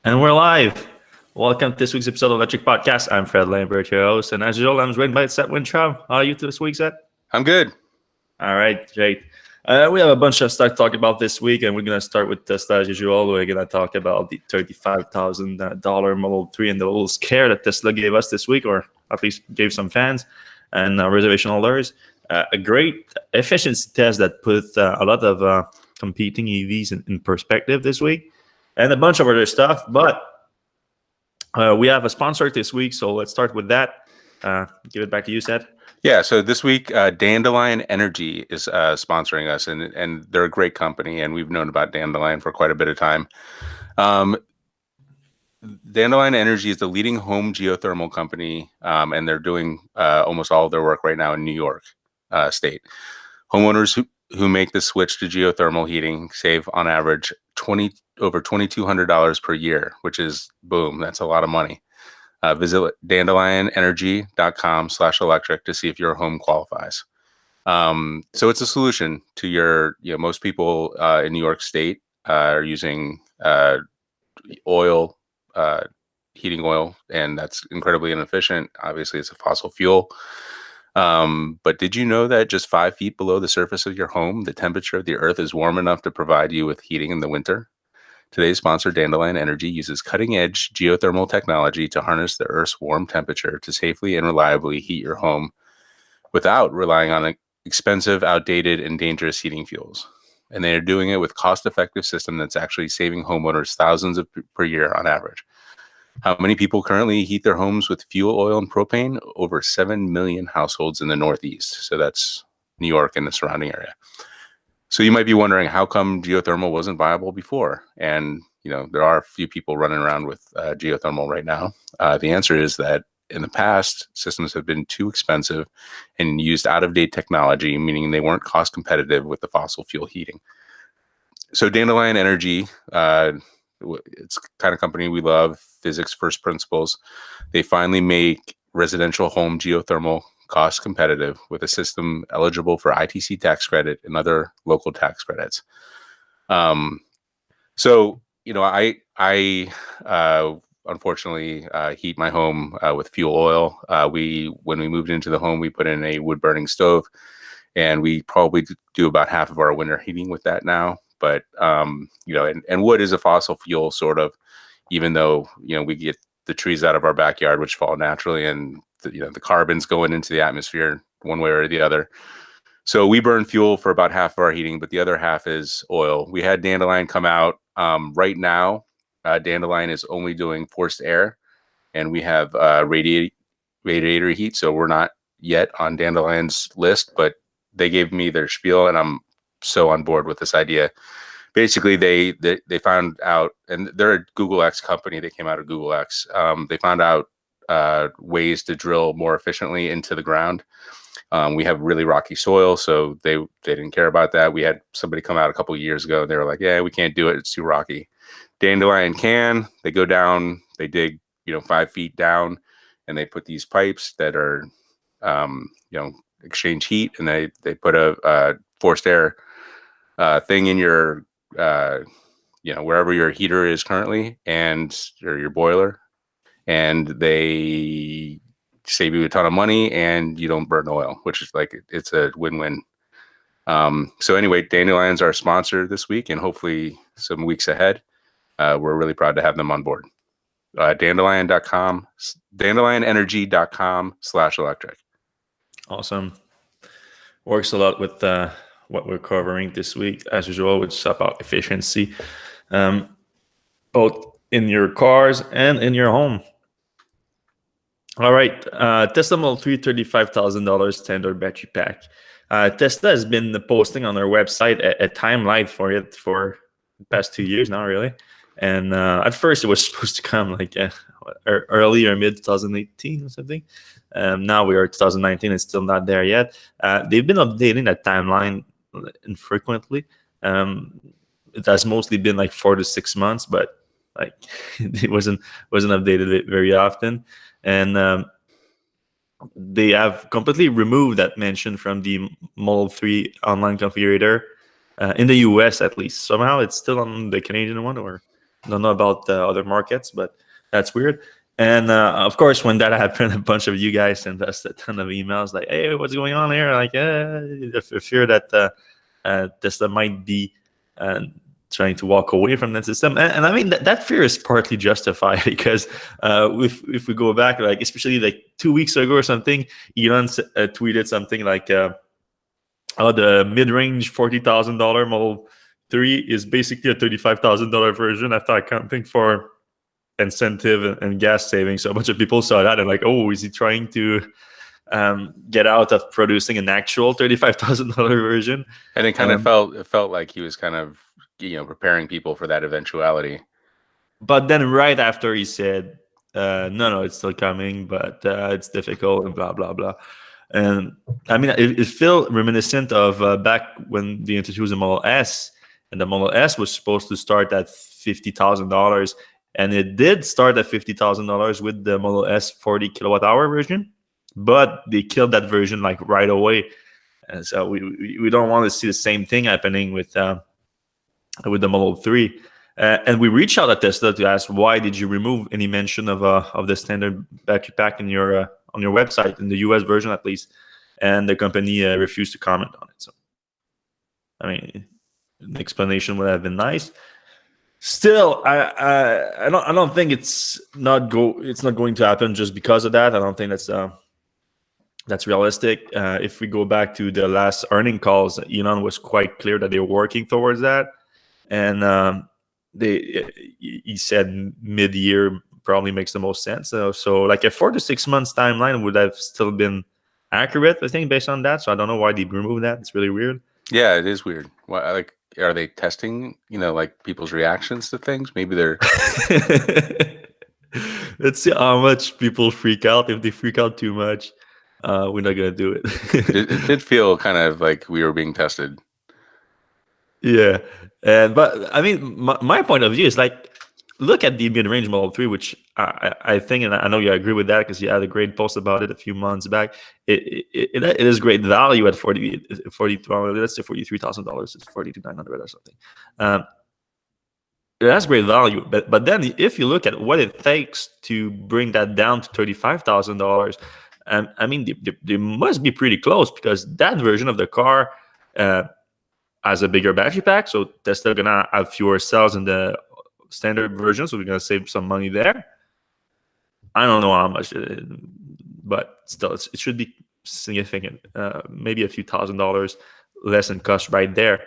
And we're live. Welcome to this week's episode of Electrek Podcast. I'm Fred Lambert, your host. And as usual, I'm joined by Seth Wintraub. How are you this week, Seth? I'm good. All right, great. We have a bunch of stuff to talk about this week, and we're going to start with Tesla as usual. We're going to talk about the $35,000 Model 3 and the little scare that Tesla gave us this week, or at least gave some fans and reservation holders. A great efficiency test that put a lot of competing EVs in perspective this week, and a bunch of other stuff. But we have a sponsor this week, so let's start with that. Give it back to you, Seth. Yeah, so this week, Dandelion Energy is sponsoring us, and they're a great company, and we've known about Dandelion for quite a bit of time. Dandelion Energy is the leading home geothermal company, and they're doing almost all of their work right now in New York State. Homeowners who make the switch to geothermal heating save on average over $2,200 per year, which is boom, that's a lot of money. Visit dandelionenergy.com/electric to see if your home qualifies. So it's a solution to most people in New York State are using oil, heating oil, and that's incredibly inefficient. Obviously, it's a fossil fuel. But did you know that just 5 feet below the surface of your home, the temperature of the earth is warm enough to provide you with heating in the winter? Today's sponsor, Dandelion Energy, uses cutting-edge geothermal technology to harness the Earth's warm temperature to safely and reliably heat your home without relying on expensive, outdated, and dangerous heating fuels. And they are doing it with a cost-effective system that's actually saving homeowners thousands per year on average. How many people currently heat their homes with fuel oil and propane? Over 7 million households in the Northeast. So that's New York and the surrounding area. So you might be wondering, how come geothermal wasn't viable before? And, there are a few people running around with geothermal right now. The answer is that in the past, systems have been too expensive and used out-of-date technology, meaning they weren't cost competitive with the fossil fuel heating. So Dandelion Energy, it's the kind of company we love, physics first principles. They finally make residential home geothermal cost competitive with a system eligible for ITC tax credit and other local tax credits. So, I unfortunately heat my home with fuel oil. When we moved into the home, we put in a wood burning stove, and we probably do about half of our winter heating with that now. But, and wood is a fossil fuel sort of, even though, we get the trees out of our backyard, which fall naturally, and the carbon's going into the atmosphere one way or the other. So we burn fuel for about half of our heating, but the other half is oil. We had Dandelion come out. Right now, Dandelion is only doing forced air, and we have radiator heat. So we're not yet on Dandelion's list, but they gave me their spiel, and I'm so on board with this idea. Basically, they found out, and they're a Google X company. They came out of Google X. They found out ways to drill more efficiently into the ground. We have really rocky soil, so they didn't care about that. We had somebody come out a couple of years ago, and they were like, yeah, we can't do it. It's too rocky. Dandelion can. They go down, they dig 5 feet down, and they put these pipes that are exchange heat, and they put a forced air thing in your wherever your heater is currently, or your boiler, and they save you a ton of money, and you don't burn oil, which is it's a win-win. So anyway, Dandelion's our sponsor this week, and hopefully some weeks ahead. We're really proud to have them on board. dandelionenergy.com/electric. Awesome. Works a lot with what we're covering this week, as usual, which is about efficiency, both in your cars and in your home. All right, Tesla Model 3, $35,000 standard battery pack. Tesla has been posting on their website a timeline for it for the past 2 years now, really. And at first, it was supposed to come early or mid 2018 or something. Now we are 2019; it's still not there yet. They've been updating that timeline infrequently. It has mostly been 4 to 6 months, but it wasn't updated very often. And they have completely removed that mention from the Model 3 online configurator in the US, at least. Somehow it's still on the Canadian one, or Don't know about the other markets, but that's weird. And of course, when that happened, a bunch of you guys sent us a ton of emails like, "Hey, what's going on here?" Like, I fear that Tesla might be uh, trying to walk away from that system. And I mean, that fear is partly justified because if we go back, like especially like 2 weeks ago or something, Elon tweeted something like, "Oh, the mid-range $40,000 Model 3 is basically a $35,000 version after accounting for incentive and gas savings." So a bunch of people saw that and like, "Oh, is he trying to get out of producing an actual $35,000 version?" And it kind of felt like he was kind of, preparing people for that eventuality. But then right after he said, no, it's still coming, but it's difficult and blah, blah, blah. And I mean, it felt reminiscent of back when they introduced the Model S, and the Model S was supposed to start at $50,000. And it did start at $50,000 with the Model S 40 kilowatt hour version, but they killed that version like right away. And so we don't want to see the same thing happening with the Model 3. And we reached out at Tesla to ask, why did you remove any mention of the standard battery pack in your on your website, in the US version at least? And the company refused to comment on it. So, I mean, an explanation would have been nice. Still, I don't think it's not going to happen just because of that. I don't think that's realistic. If we go back to the last earning calls, Elon was quite clear that they're working towards that. And he said mid-year probably makes the most sense. So like a 4 to 6 months timeline would have still been accurate, I think, based on that. So I don't know why they removed that. It's really weird. Yeah, it is weird. Why, like, are they testing, like people's reactions to things? Maybe they're. Let's see how much people freak out. If they freak out too much, we're not gonna do it. It did feel kind of like we were being tested. Yeah, but I mean, my point of view is like, look at the mid-range Model 3, which I think, and I know you agree with that because you had a great post about it a few months back. It is great value at let's say $43,000. It's $42,900 or something. It has great value, but then if you look at what it takes to bring that down to $35,000, I mean, they must be pretty close, because that version of the car has a bigger battery pack, so Tesla gonna have fewer cells in the standard version, so we're gonna save some money there. I don't know how much, but still, it should be significant. Maybe a few $1,000s less in cost right there.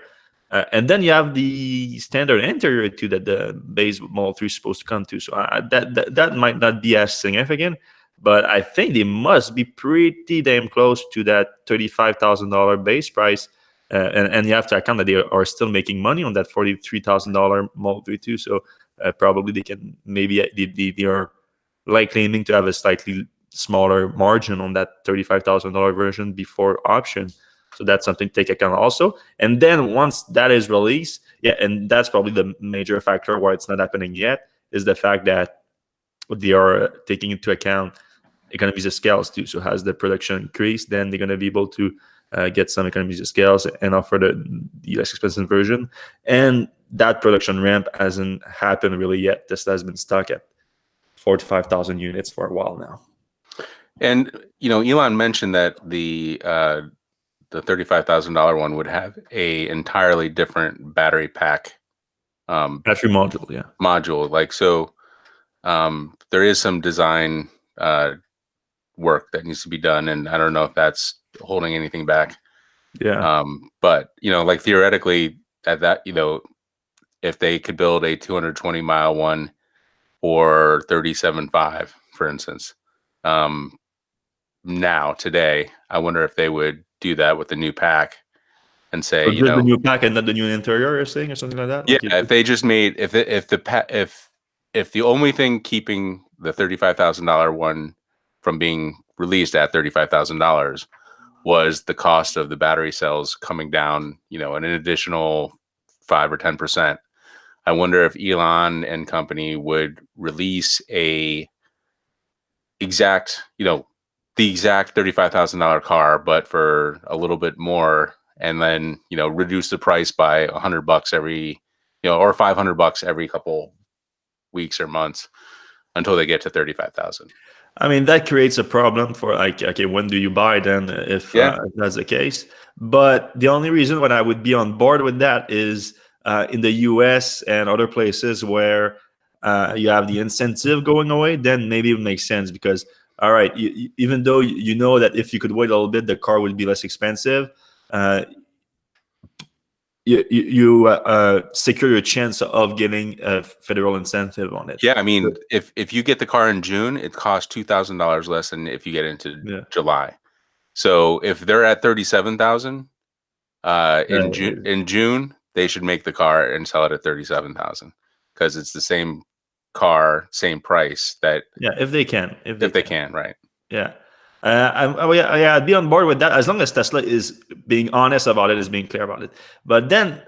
And then you have the standard interior too that the base Model 3 is supposed to come to. So that might not be as significant, but I think they must be pretty damn close to that $35,000 base price. And you have to account that they are still making money on that $43,000 Model 3 too. So probably they can, maybe they are likely aiming to have a slightly smaller margin on that $35,000 version before option. So that's something to take account also. And then once that is released, yeah, and that's probably the major factor why it's not happening yet, is the fact that they are taking into account economies of scales too. So as the production increase, then they're going to be able to get some economies of scales and offer the less expensive version. And that production ramp hasn't happened really yet. Tesla has been stuck at 45,000 units for a while now. And Elon mentioned that the $35,000 one would have a entirely different battery pack, battery module, yeah. Module, like, so. There is some design work that needs to be done, and I don't know if that's holding anything back. Yeah. But like theoretically, at that, if they could build a 220-mile one or 37.5, for instance, now today, I wonder if they would do that with the new pack and say, the new pack and not the new interior, you're saying, or something like that. Yeah, if they just made if the only thing keeping the $35,000 one from being released at $35,000 was the cost of the battery cells coming down, an additional 5 or 10%. I wonder if Elon and company would release the exact $35,000 car, but for a little bit more, and then reduce the price by $100 every, or $500 every couple weeks or months until they get to 35,000. I mean, that creates a problem for like, okay, when do you buy then if that's the case? But the only reason why I would be on board with that is in the US and other places where you have the incentive going away, then maybe it makes sense because, all right, even though you know that if you could wait a little bit, the car would be less expensive, uh, you secure your chance of getting a federal incentive on it. Yeah, I mean, if you get the car in June, it costs $2,000 less than if you get into Yeah. July. So if they're at 37,000 in June, they should make the car and sell it at 37,000 because it's the same car, same price. That Yeah, if they can, if they can, right? Yeah. Yeah, I'd be on board with that as long as Tesla is being honest about it, is being clear about it. But then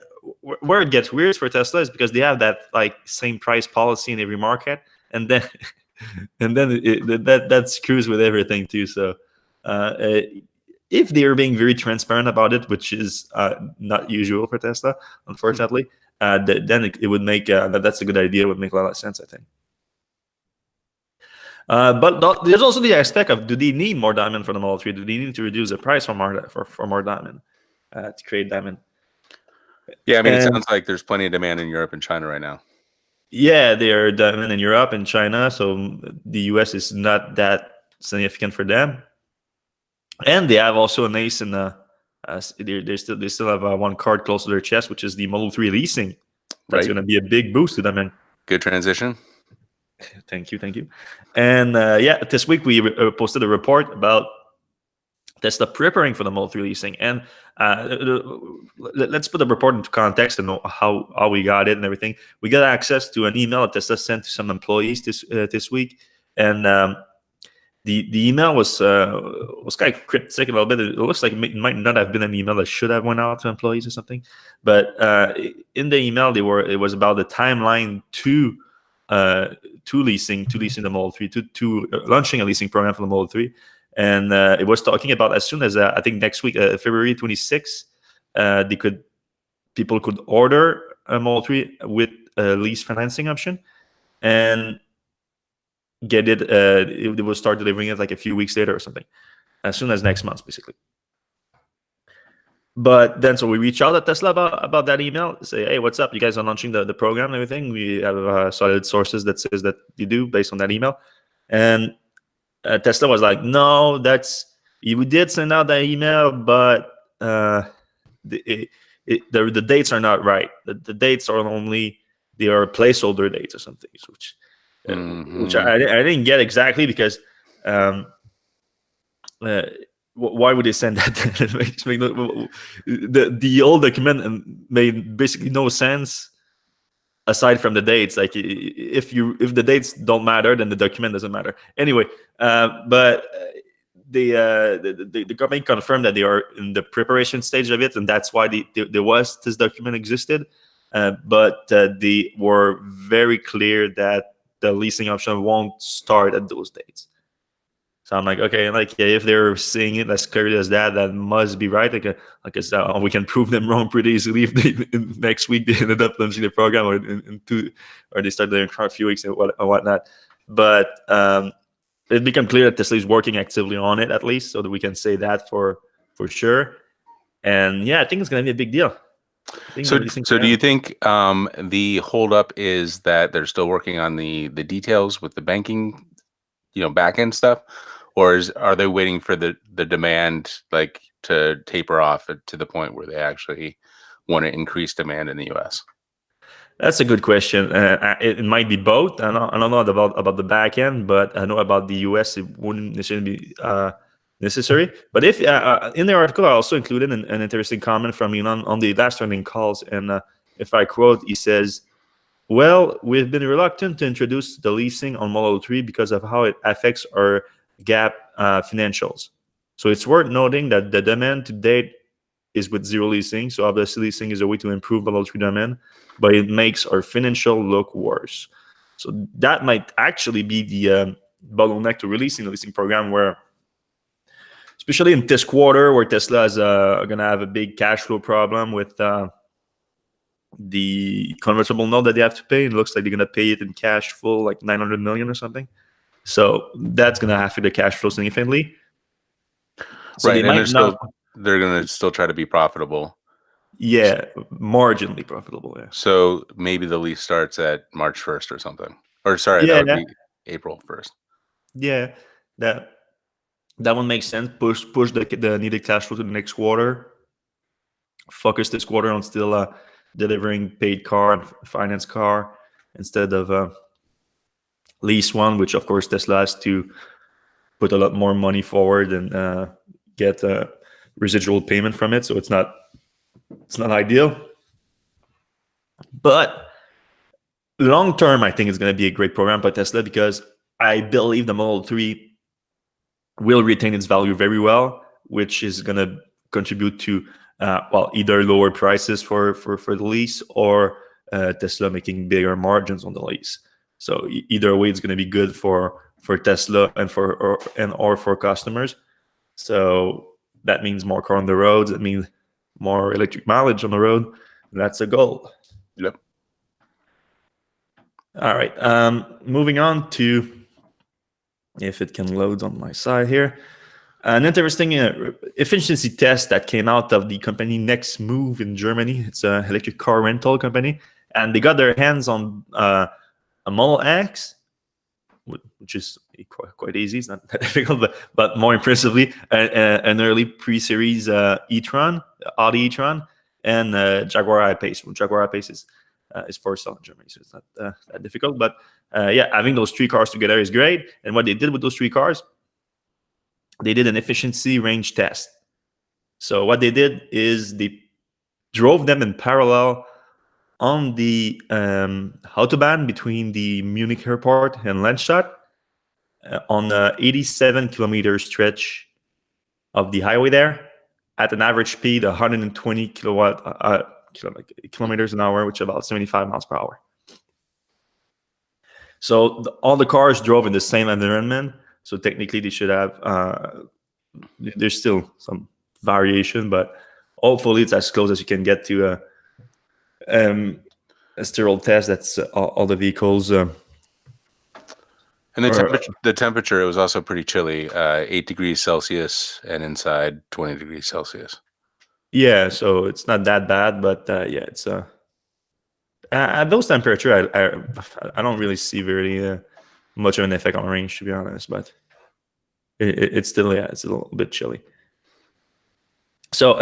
where it gets weird for Tesla is because they have that like same price policy in every market, and then that screws with everything too. So if they're being very transparent about it, which is not usual for Tesla, unfortunately, then it would make that's a good idea. It would make a lot of sense, I think. But there's also the aspect of, do they need more diamond for the Model 3? Do they need to reduce the price for more diamond to create diamond? Yeah, I mean, it And sounds like there's plenty of demand in Europe and China right now. yeah, they are diamond in Europe and China, so the US is not significant for them. And they have also an ace in they still have one card close to their chest, which is the Model 3 leasing. That's Right. going to be a big boost to them. And Good transition. thank you. And this week we posted a report about Tesla preparing for the Model 3 leasing. And let's put the report into context and know how we got it and everything. We got access to an email that Tesla sent to some employees this week, and the email was kind of cryptic a little bit. It looks like it might not have been an email that should have went out to employees or something. But in the email, it was about the timeline to leasing the Model 3, to launching a leasing program for the Model 3. And it was talking about as soon as I think next week, February 26th, people could order a Model 3 with a lease financing option and get it. It will start delivering it like a few weeks later or something, as soon as next month, basically. But then, so we reach out at Tesla about that email, say, hey, what's up? You guys are launching the program and everything. We have solid sources that says that you do based on that email. And Tesla was like, no, we did send out that email, but the dates are not right. The dates are they are placeholder dates or something, which I didn't get exactly because why would they send that? The old document made basically no sense aside from the dates. Like if the dates don't matter, then the document doesn't matter anyway. But the company confirmed that they are in the preparation stage of it, and that's why this document existed. But they were very clear that the leasing option won't start at those dates. So I'm like, okay, like if they're saying it as clearly as that must be right. Like it's, we can prove them wrong pretty easily if next week they ended up launching the program, or they start there in a few weeks and whatnot. But it became clear that Tesla is working actively on it, at least, so that we can say that for sure. And yeah, I think it's going to be a big deal. So do you think the holdup is that they're still working on the details with the banking, back end stuff, or are they waiting for the demand like to taper off to the point where they actually want to increase demand in the U.S.? That's a good question. It might be both. I don't know about the back end, but I know about the US, it wouldn't necessarily be necessary. But if in the article, I also included an interesting comment from Elon on the last earnings calls. And if I quote, he says, well, we've been reluctant to introduce the leasing on Model 3 because of how it affects our GAAP financials. So it's worth noting that the demand to date is with zero leasing. So obviously leasing is a way to improve Model 3 demand, but it makes our financial look worse. So that might actually be the bottleneck to releasing the leasing program, where, especially in this quarter, where Tesla is going to have a big cash flow problem with the convertible note that they have to pay. It looks like they're gonna pay it in cash full, like 900 million or something. So that's gonna affect the cash flow significantly. So Right, they and might not, they're going to still try to be profitable. yeah, marginally profitable. Yeah, So maybe the lease starts at March 1st or something. Or sorry, that would yeah, be April 1st. yeah. That one makes sense. Push the needed cash flow to the next quarter. Focus this quarter on still delivering paid car and finance car instead of lease one, which of course Tesla has to put a lot more money forward and get a residual payment from it. So it's not ideal. But long term, I think it's going to be a great program by Tesla because I believe the Model 3 will retain its value very well, which is going to contribute to either lower prices for the lease or Tesla making bigger margins on the lease. So either way, it's going to be good for Tesla and or for customers. So that means more car on the roads. That means more electric mileage on the road. That's a goal. Yep. All right. Moving on to, if it can load on my side here, an interesting efficiency test that came out of the company Next Move in Germany. It's an electric car rental company, and they got their hands on a Model X, which is quite easy. It's not that difficult, but more impressively, an early pre-series e-tron, Audi e-tron, and Jaguar I-Pace. Jaguar I-Pace is for sale in Germany, so it's not that difficult. But having those three cars together is great. And what they did with those three cars, they did an efficiency range test. So what they did is they drove them in parallel on the Autobahn between the Munich airport and Landstadt on a 87 kilometer stretch of the highway there at an average speed 120 kilometers an hour, which is about 75 miles per hour. So all the cars drove in the same environment. So technically they should have, there's still some variation, but hopefully it's as close as you can get to a sterile test that's all the vehicles. And the temperature, it was also pretty chilly, 8 degrees Celsius, and inside 20 degrees Celsius. Yeah, so it's not that bad, but yeah, it's at those temperature, I don't really see very much of an effect on range, to be honest. But it's still, yeah, it's a little bit chilly. So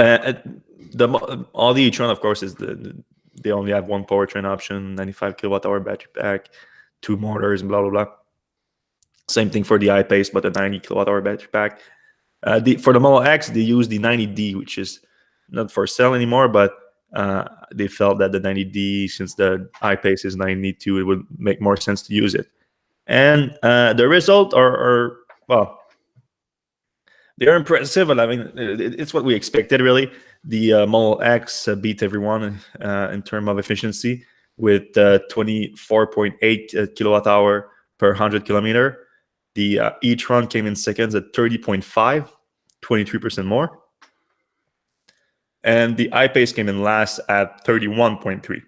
all the e-tron, of course, is they only have one powertrain option, 95 kilowatt hour battery pack, 2 motors, and blah blah blah. Same thing for the I-Pace, but a 90 kilowatt hour battery pack. For the Model X, they use the 90D, which is not for sale anymore, but they felt that the 90D, since the I-Pace is 92, it would make more sense to use it. And the result are well, they're impressive. I mean, it's what we expected, really. The Model X beat everyone in terms of efficiency with 24.8 kilowatt hour per 100 kilometer. The e-tron came in seconds at 30.5, 23% more. And the I-Pace came in last at 31.3.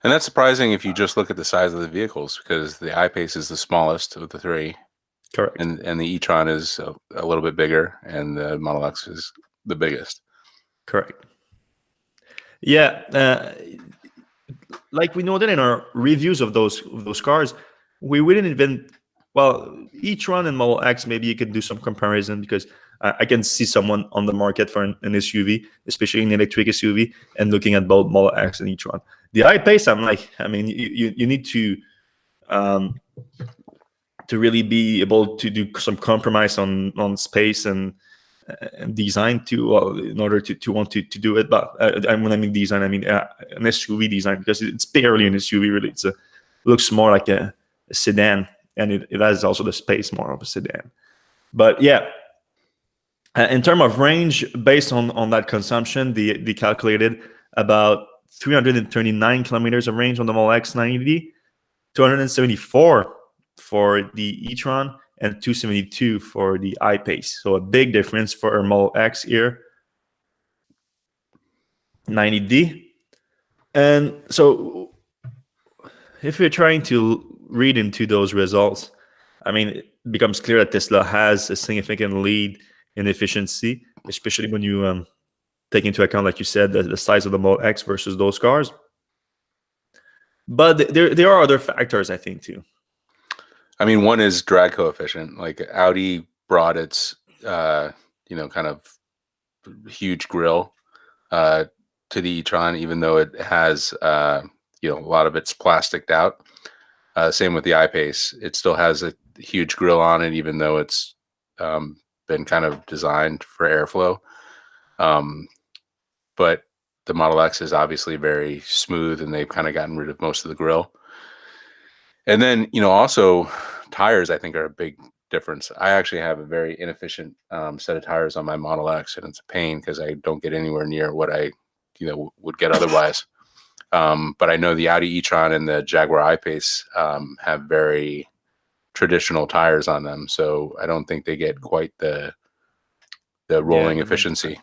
And that's surprising if you just look at the size of the vehicles, because the I-Pace is the smallest of the three. Correct. And the e-tron is a little bit bigger, and the Model X is the biggest. Correct. Yeah, like we noted in our reviews of those cars, we wouldn't even, well, e-tron and Model X, maybe you can do some comparison, because I can see someone on the market for an SUV, especially an electric SUV, and looking at both Model X and e-tron. The I-Pace, I'm like, I mean, you need to really be able to do some compromise on space and design too, well, in order to want to do it. But when I mean design, I mean an SUV design, because it's barely an SUV, really. It looks more like a sedan, and it has also the space more of a sedan. But yeah, in terms of range, based on that consumption, they calculated about 339 kilometers of range on the Model X 90D, 274 for the e-tron, and 272 for the I-Pace. So a big difference for our Model X here. 90D. And so if you're trying to read into those results, I mean, it becomes clear that Tesla has a significant lead in efficiency, especially when you take into account, like you said, the size of the Model X versus those cars. But there are other factors, I think, too. I mean, one is drag coefficient. Like Audi brought its, kind of huge grille to the e-tron, even though it has, a lot of it's plasticed out. Same with the I-Pace. It still has a huge grille on it, even though it's been kind of designed for airflow. But the Model X is obviously very smooth, and they've kind of gotten rid of most of the grille. And then, also tires, I think, are a big difference. I actually have a very inefficient set of tires on my Model X, and it's a pain because I don't get anywhere near what I, would get otherwise. But I know the Audi e-tron and the Jaguar I-Pace have very traditional tires on them, so I don't think they get quite the rolling efficiency.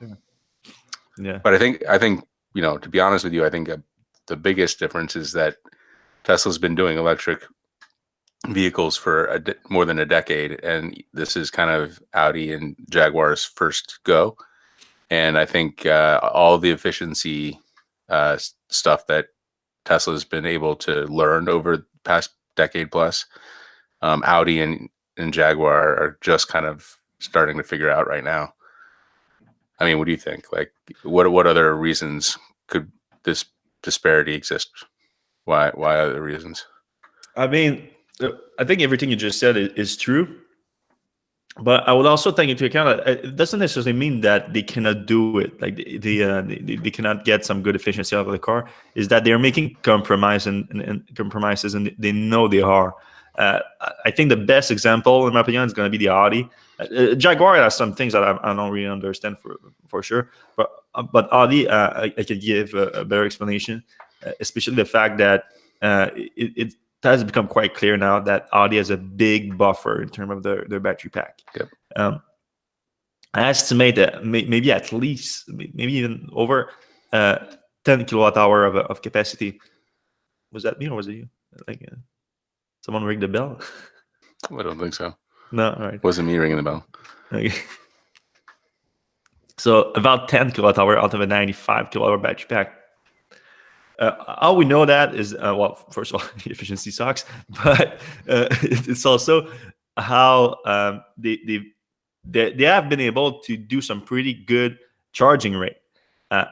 Yeah. But I think to be honest with you, I think the biggest difference is that Tesla's been doing electric vehicles for more than a decade, and this is kind of Audi and Jaguar's first go. And I think all the efficiency stuff that Tesla's been able to learn over the past decade plus, Audi and Jaguar are just kind of starting to figure out right now. I mean, what do you think? Like, what other reasons could this disparity exist? Why other reasons? I mean, I think everything you just said is true. But I would also take into account that it doesn't necessarily mean that they cannot do it. Like they cannot get some good efficiency out of the car. Is that they're making compromises and they know they are. I think the best example, in my opinion, is going to be the Audi. Jaguar has some things that I don't really understand for sure. But Audi, I could give a better explanation, especially the fact that it has become quite clear now that Audi has a big buffer in terms of their battery pack. Yep. I estimate that maybe at least, maybe even over 10 kilowatt hour of capacity. Was that me or was it you? Like someone ring the bell? I don't think so. No, all right. Wasn't me ringing the bell. Okay. So about 10 kilowatt hour out of a 95 kilowatt hour battery pack. How we know that is, well, first of all, efficiency sucks, but it's also how they have been able to do some pretty good charging rate,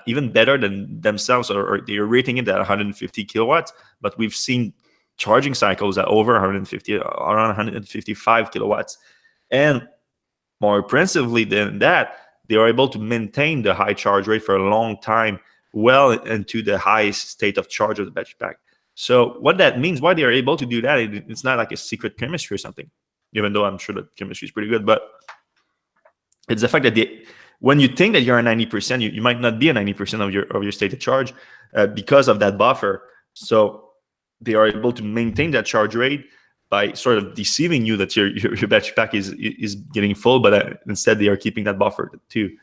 even better than themselves, or they're rating it at 150 kilowatts, but we've seen charging cycles at over 150, around 155 kilowatts. And more impressively than that, they are able to maintain the high charge rate for a long time, well into the highest state of charge of the battery pack. So what that means, why they are able to do that, it's not like a secret chemistry or something, even though I'm sure the chemistry is pretty good, but it's the fact that when you think that you're at 90%, you might not be at 90% of your state of charge because of that buffer. So they are able to maintain that charge rate by sort of deceiving you that your battery pack is getting full, but instead they are keeping that buffer too.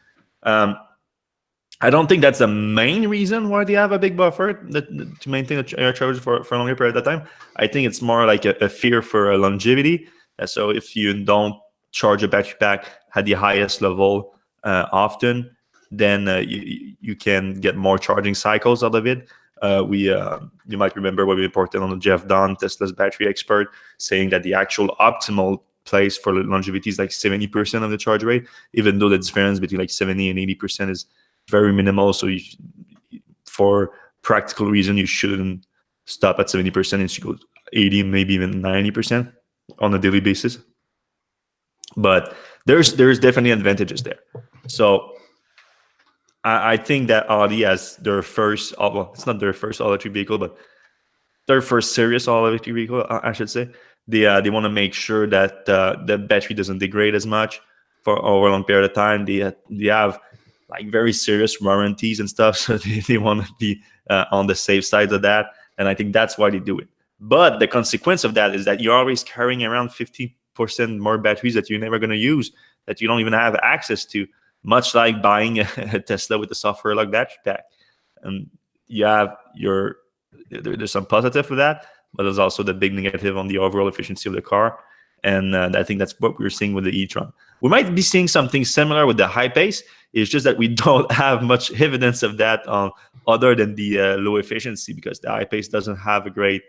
I don't think that's the main reason why they have a big buffer to maintain a charge for a longer period of time. I think it's more like a fear for longevity. So if you don't charge a battery pack at the highest level often, then you can get more charging cycles out of it. You might remember what we reported on Jeff Dunn, Tesla's battery expert, saying that the actual optimal place for longevity is like 70% of the charge rate, even though the difference between like 70 and 80% is very minimal. So for practical reason, you shouldn't stop at 70%. You should go 80, maybe even 90% on a daily basis. But there's definitely advantages there. So I think that Audi has their first, well, it's not their first all-electric vehicle, but their first serious all-electric vehicle, I should say. They want to make sure that the battery doesn't degrade as much for over a long period of time. They have like very serious warranties and stuff, so they want to be on the safe side of that, and I think that's why they do it. But the consequence of that is that you're always carrying around 50% more batteries that you're never going to use, that you don't even have access to, much like buying a Tesla with a software like battery pack. And you have there's some positive for that, but there's also the big negative on the overall efficiency of the car. And I think that's what we're seeing with the e-tron. We might be seeing something similar with the high pace. It's just that we don't have much evidence of that other than the low efficiency, because the high pace doesn't have a great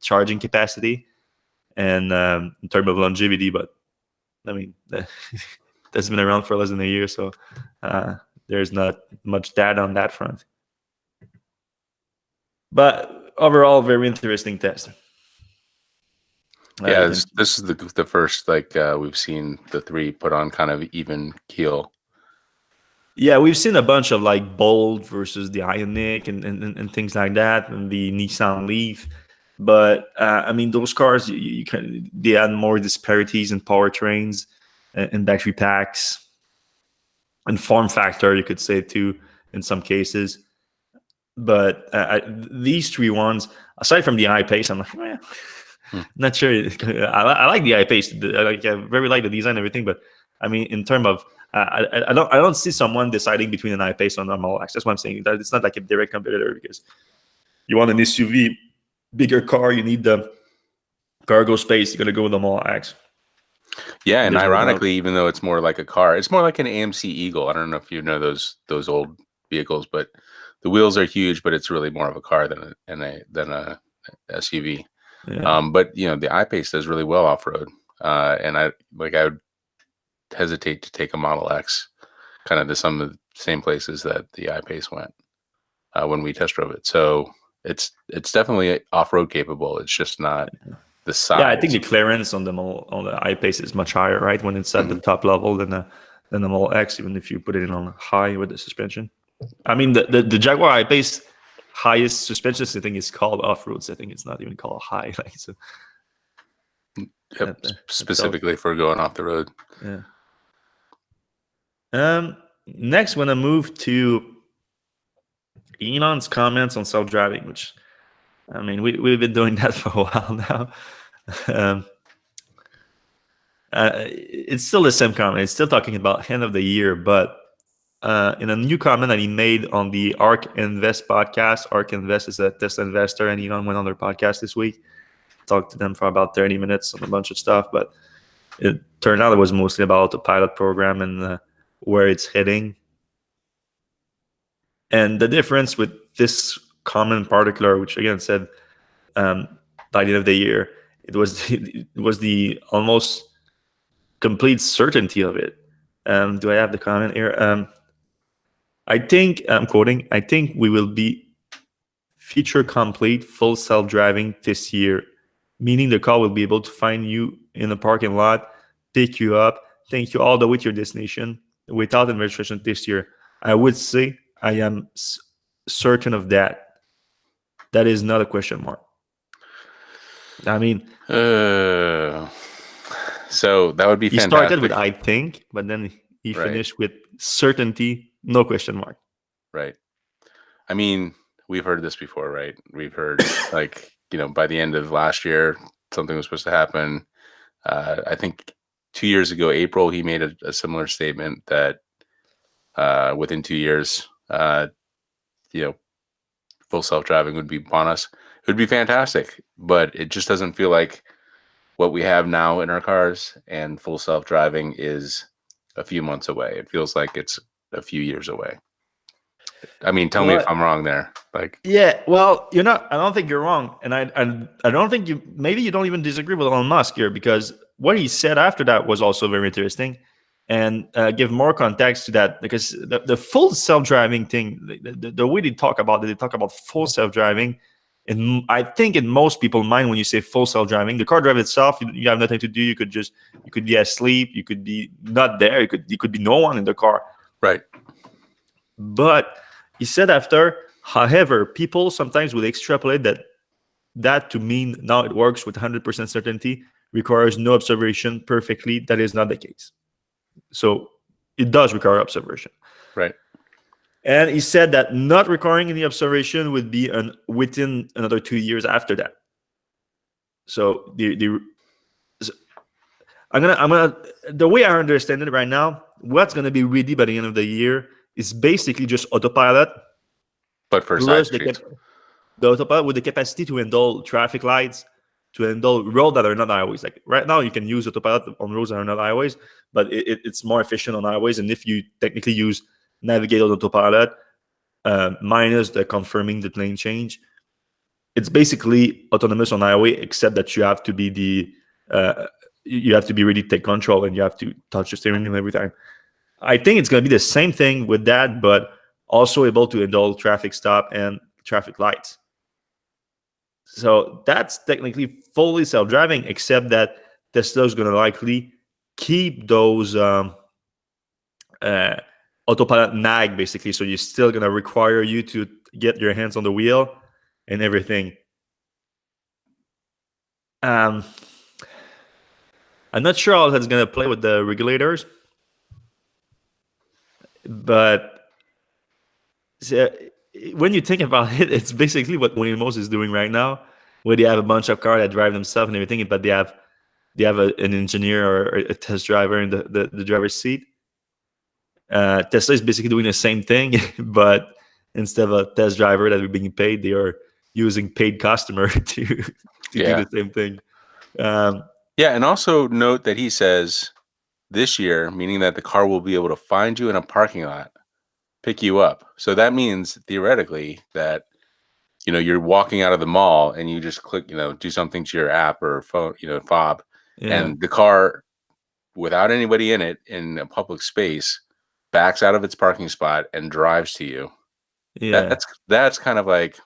charging capacity and in terms of longevity. But I mean, that's been around for less than a year, so there's not much data on that front. But overall, very interesting test. Yeah, this is the first we've seen the three put on kind of even keel. Yeah, we've seen a bunch of like Bolt versus the Ioniq and things like that, and the Nissan Leaf. But I mean, those cars, they add more disparities in powertrains and battery packs and form factor, you could say too, in some cases. But these three ones, aside from the I-Pace, I'm like, not sure. I like the I-Pace. I very like the design and everything. But I mean, in terms of, I don't see someone deciding between an I-Pace and a Model X. That's what I'm saying. That it's not like a direct competitor, because you want an SUV, bigger car, you need the cargo space. You got to go with the Model X. Yeah, and ironically, even though it's more like a car, it's more like an AMC Eagle. I don't know if you know those old vehicles, but the wheels are huge, but it's really more of a car than a SUV. Yeah. But the I-Pace does really well off road, and I would hesitate to take a Model X kind of to some of the same places that the I-Pace went when we test drove it. So it's definitely off road capable. It's just not the size. Yeah, I think the clearance on the I-Pace is much higher, right, when it's at the top level than the Model X, even if you put it in on high with the suspension. I mean, the Jaguar I-Pace highest suspension setting is called off-road setting. It's not even called high. Like, so, specifically for going off the road. Yeah. Next, when I move to Elon's comments on self-driving, which, I mean, we've been doing that for a while now. It's still the same comment. It's still talking about end of the year, but in a new comment that he made on the ARK Invest podcast. ARK Invest is a Tesla investor, and Elon went on their podcast this week. Talked to them for about 30 minutes on a bunch of stuff, but it turned out it was mostly about the pilot program and where it's heading. And the difference with this comment in particular, which again said by the end of the year, it was the almost complete certainty of it. Do I have the comment here? I think, I'm quoting, I think we will be feature complete full self-driving this year, meaning the car will be able to find you in a parking lot, pick you up, take you all the way to your destination without a registration this year. I would say I am certain of that. That is not a question mark. I mean, so that would be he fantastic. started with I think, but then he finished with certainty, no question mark. Right. I mean, we've heard this before, right? We've heard by the end of last year, something was supposed to happen. I think 2 years ago, April, he made a similar statement that within 2 years, full self-driving would be upon us. It would be fantastic, but it just doesn't feel like what we have now in our cars, and full self-driving is a few months away. It feels like it's a few years away. I mean, tell me if I'm wrong there. Yeah, well, you're not. I don't think you're wrong, and I don't think you. Maybe you don't even disagree with Elon Musk here, because what he said after that was also very interesting, and give more context to that, because the full self-driving thing, the way they talk about it, they talk about full self-driving, and I think in most people's mind, when you say full self-driving, the car drives itself. You have nothing to do. You could be asleep. You could be not there. You could be no one in the car. Right. But he said after, however, people sometimes will extrapolate that to mean now it works with 100% certainty, requires no observation perfectly. That is not the case. So it does require observation. Right. And he said that not requiring any observation would be within another 2 years after that. So the way I understand it right now, what's gonna be ready by the end of the year is basically just Autopilot But for side plus streets. the Autopilot with the capacity to handle traffic lights, to handle roads that are not highways. Like right now, you can use Autopilot on roads that are not highways, but it's more efficient on highways. And if you technically use Navigate on Autopilot, minus the confirming the lane change, it's basically autonomous on highway, except that you have to be you have to be ready to take control and you have to touch the steering wheel every time. I think it's going to be the same thing with that, but also able to handle traffic stop and traffic lights. So that's technically fully self-driving, except that Tesla is going to likely keep those autopilot nag, basically. So you're still going to require you to get your hands on the wheel and everything. I'm not sure how that's going to play with the regulators, but when you think about it, it's basically what Waymo's is doing right now, where they have a bunch of cars that drive themselves and everything, but they have an engineer or a test driver in the driver's seat. Tesla is basically doing the same thing, but instead of a test driver that are being paid, they are using paid customer to do the same thing. Yeah, and also note that he says this year, meaning that the car will be able to find you in a parking lot, pick you up. So that means theoretically that you're walking out of the mall and you just click, do something to your app or phone, fob, and the car, without anybody in it in a public space, backs out of its parking spot and drives to you. Yeah. That's kind of like,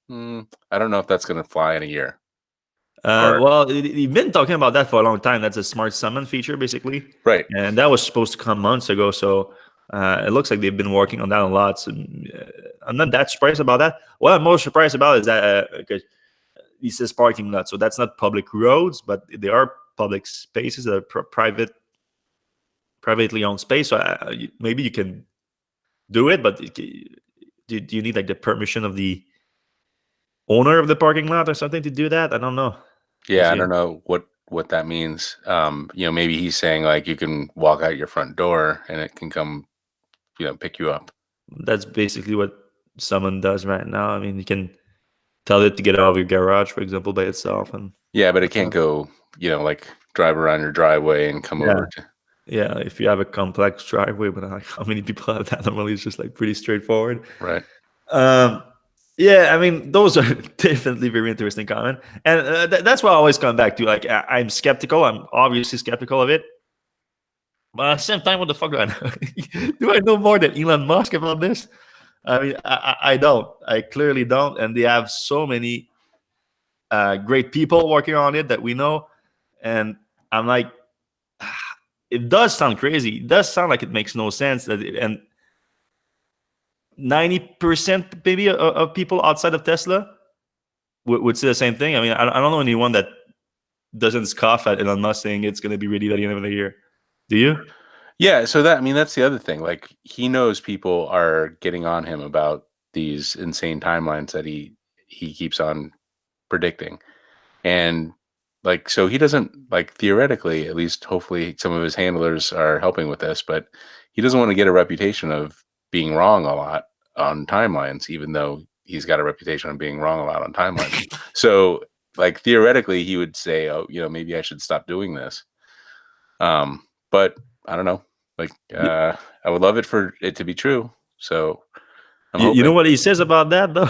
I don't know if that's going to fly in a year. Well, you've been talking about that for a long time. That's a smart summon feature, basically. Right. And that was supposed to come months ago. So it looks like they've been working on that a lot. So I'm not that surprised about that. What I'm most surprised about is that because he says parking lot. So that's not public roads, but they are public spaces that are privately owned space. So maybe you can do it, but do you need like the permission of the owner of the parking lot or something to do that? I don't know. Yeah, I don't know what that means. Maybe he's saying like you can walk out your front door and it can come, pick you up. That's basically what someone does right now. I mean, you can tell it to get out of your garage, for example, by itself. And yeah, but it can't go, like drive around your driveway and come over to. Yeah, if you have a complex driveway, but like how many people have that? Normally, it's just like pretty straightforward. Right. Yeah, I mean, those are definitely very interesting comment, and that's what I always come back to. Like, I'm skeptical. I'm obviously skeptical of it, but at the same time, what the fuck do I know? Do I know more than Elon Musk about this? I mean, I don't. I clearly don't. And they have so many great people working on it that we know, and I'm like, it does sound crazy. It does sound like it makes no sense. And 90% maybe of people outside of Tesla would say the same thing. I mean, I don't know anyone that doesn't scoff at Elon Musk saying it's going to be ready by the end of the year. Do you? Yeah, so that's the other thing. Like he knows people are getting on him about these insane timelines that he keeps on predicting. And like, so he doesn't, like, theoretically, at least hopefully some of his handlers are helping with this, but he doesn't want to get a reputation of being wrong a lot on timelines, even though he's got a reputation of being wrong a lot on timelines. So like theoretically he would say, oh, maybe I should stop doing this. But I don't know. Like, I would love it for it to be true. So You know what he says about that, though?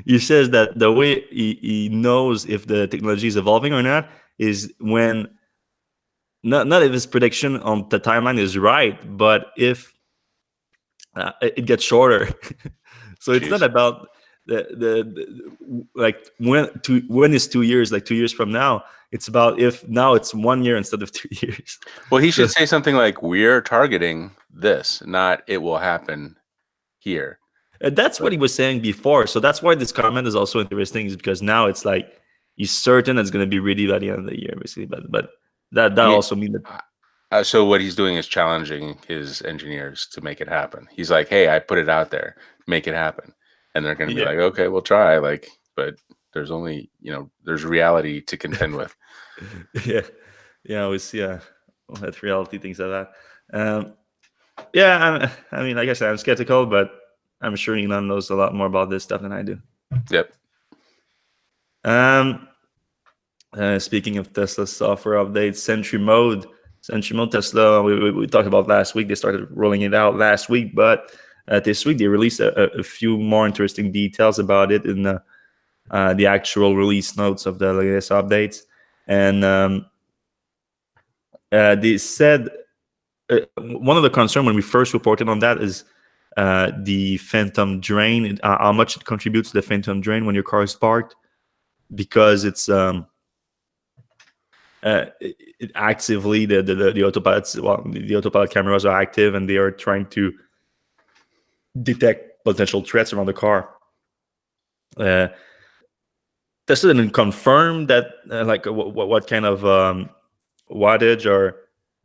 He says that the way he knows if the technology is evolving or not is when, not if his prediction on the timeline is right, but if it gets shorter. So it's not about like when is 2 years, like 2 years from now. It's about if now it's 1 year instead of 2 years. Well, he should say something like, we're targeting this, not it will happen here. That's what he was saying before. So that's why this comment is also interesting, is because now it's like he's certain it's going to be ready by the end of the year, basically. But that also means that. So what he's doing is challenging his engineers to make it happen. He's like, hey, I put it out there, make it happen. And they're going to be like, okay, we'll try. Like, but there's only, there's reality to contend with. Yeah, we see that reality, things like that. Yeah, I mean, like I said, I'm skeptical, but I'm sure Elon knows a lot more about this stuff than I do. Yep. Speaking of Tesla software updates, Sentry mode Tesla, we talked about last week. They started rolling it out last week, but this week they released a few more interesting details about it in the actual release notes of the latest updates. And they said one of the concerns when we first reported on that is the phantom drain, how much it contributes to the phantom drain when your car is parked, because it's it actively the autopilot cameras are active and they are trying to detect potential threats around the car. Tesla didn't confirm that, like what kind of wattage or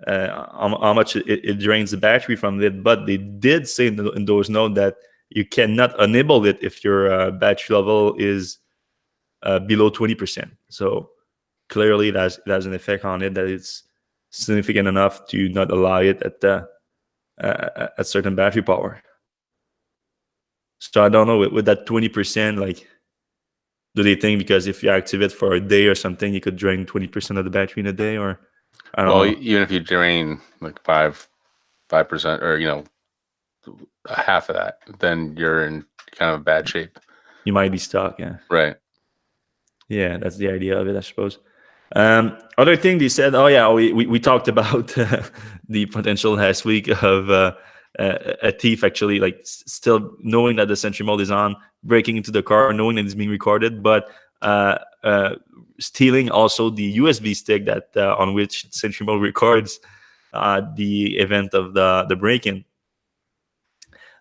how much it drains the battery from it, but they did say in those notes that you cannot enable it if your battery level is below 20%. So clearly it has an effect on it, that it's significant enough to not allow it at certain battery power. So I don't know, with that 20%, like, do they think because if you activate it for a day or something, you could drain 20% of the battery in a day? Or I don't know. Even if you drain like 5% or half of that, then you're in kind of bad shape. You might be stuck. Yeah. Right. Yeah, that's the idea of it, I suppose. Other thing they said, we talked about the potential last week of a thief actually, like, still knowing that the Sentry mode is on, breaking into the car, knowing that it's being recorded, but stealing also the USB stick that on which Sentry mode records the event of the break-in.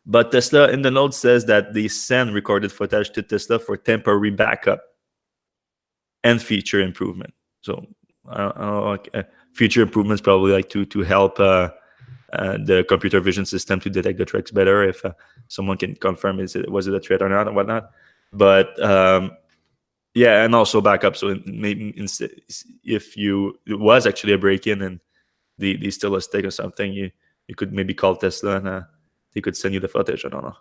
But Tesla in the note says that they send recorded footage to Tesla for temporary backup and feature improvement. So I don't know, like, feature improvements probably like to help the computer vision system to detect the threats better, if someone can confirm was it a threat or not and whatnot. But yeah, and also backup. So maybe if it was actually a break-in and they steal a stick or something, you could maybe call Tesla and they could send you the footage. I don't know.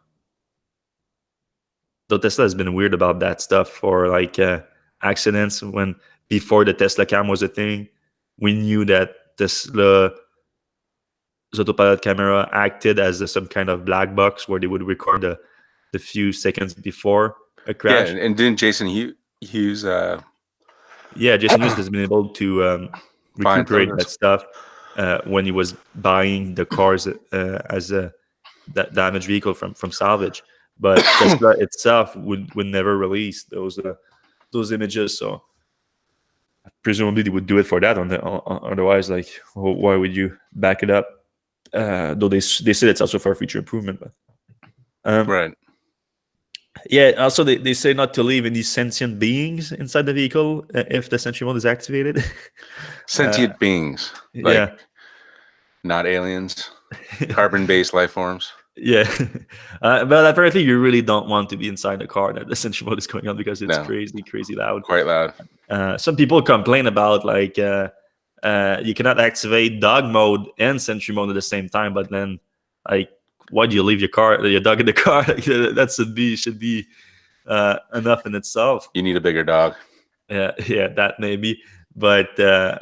Though Tesla has been weird about that stuff for like accidents. When before the Tesla cam was a thing, we knew that Tesla's autopilot camera acted as some kind of black box where they would record the few seconds before a crash. Yeah, and didn't Jason Hughes? Yeah, Jason Hughes has been able to recuperate that stuff when he was buying the cars as a damaged vehicle from salvage. But Tesla itself would never release those images. So presumably they would do it for that. Otherwise, like, why would you back it up? Though they said it's also for feature improvement. But right. Yeah. Also, they say not to leave any sentient beings inside the vehicle if the Sentry mode is activated. Sentient beings, like, yeah, not aliens, carbon-based life forms. Yeah, but apparently you really don't want to be inside the car that the Sentry mode is going on, because it's crazy loud. Quite loud. Some people complain about, like, you cannot activate dog mode and Sentry mode at the same time. But then, like, why do you leave your dog in the car? That should be enough in itself. You need a bigger dog. Yeah, that maybe. But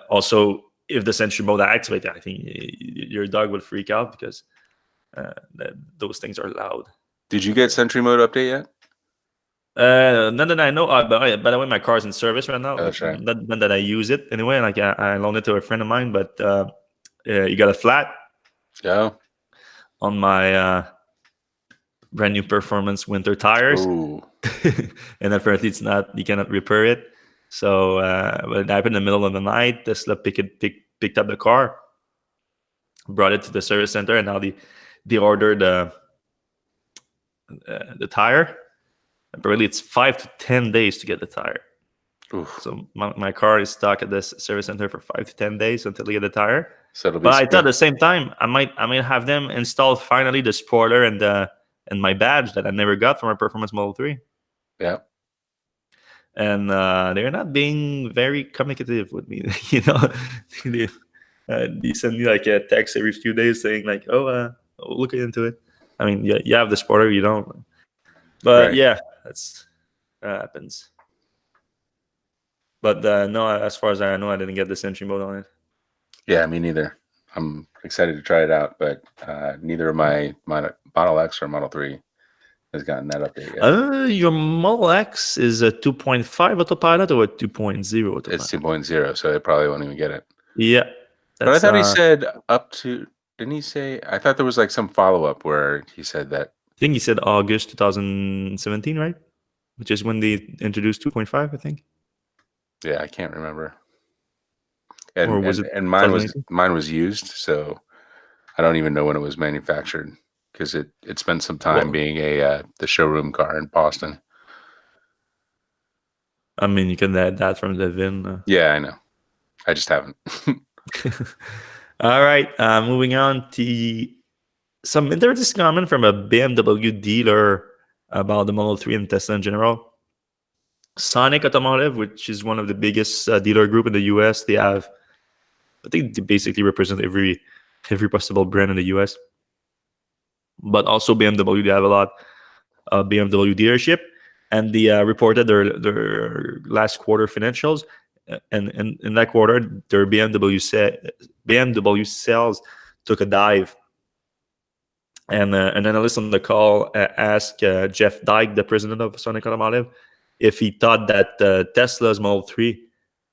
also, if the Sentry mode activated, I think your dog would freak out, because those things are loud. Did you get Sentry mode update yet? None that I know. By the way, my car's in service right now. Oh, that's right. Not that I use it anyway. Like, I loaned it to a friend of mine, but you got a flat. Yeah. On my brand new performance winter tires. Ooh. And apparently it's not. You cannot repair it. So when it happened in the middle of the night, Tesla picked up the car, brought it to the service center, and now they ordered the tire. Apparently it's 5 to 10 days to get the tire. Oof. So my car is stuck at this service center for 5 to 10 days until they get the tire. So but I thought at the same time I might have them install finally the spoiler and my badge that I never got from a Performance Model 3. Yeah. And they're not being very communicative with me. They send me like a text every few days saying like, "Oh, we'll look into it." I mean, you have the spoiler, you don't. But Right. yeah, that happens. But no, as far as I know, I didn't get the Sentry mode on it. Yeah, me neither. I'm excited to try it out, but neither of my Model X or Model 3 has gotten that update yet. Your Model X is a 2.5 autopilot or a 2.0 autopilot? It's 2.0, so they probably won't even get it. Yeah. But I thought he said up to, didn't he say, I thought there was like some follow-up where he said that. I think he said August 2017, right? Which is when they introduced 2.5, I think. Yeah, I can't remember. Or And was it and mine was used, so I don't even know when it was manufactured because it spent some time being the showroom car in Boston. I mean, you can add that from the VIN. Yeah, I know. I just haven't. All right, moving on to some interesting comment from a BMW dealer about the Model 3 and Tesla in general. Sonic Automotive, which is one of the biggest dealer group in the US, I think they basically represent every possible brand in the US. But also BMW, they have a lot of BMW dealership, and they reported their last quarter financials, and in that quarter, their BMW sales took a dive. And an analyst on the call asked Jeff Dyke, the president of Sonic Automotive, if he thought that Tesla's Model 3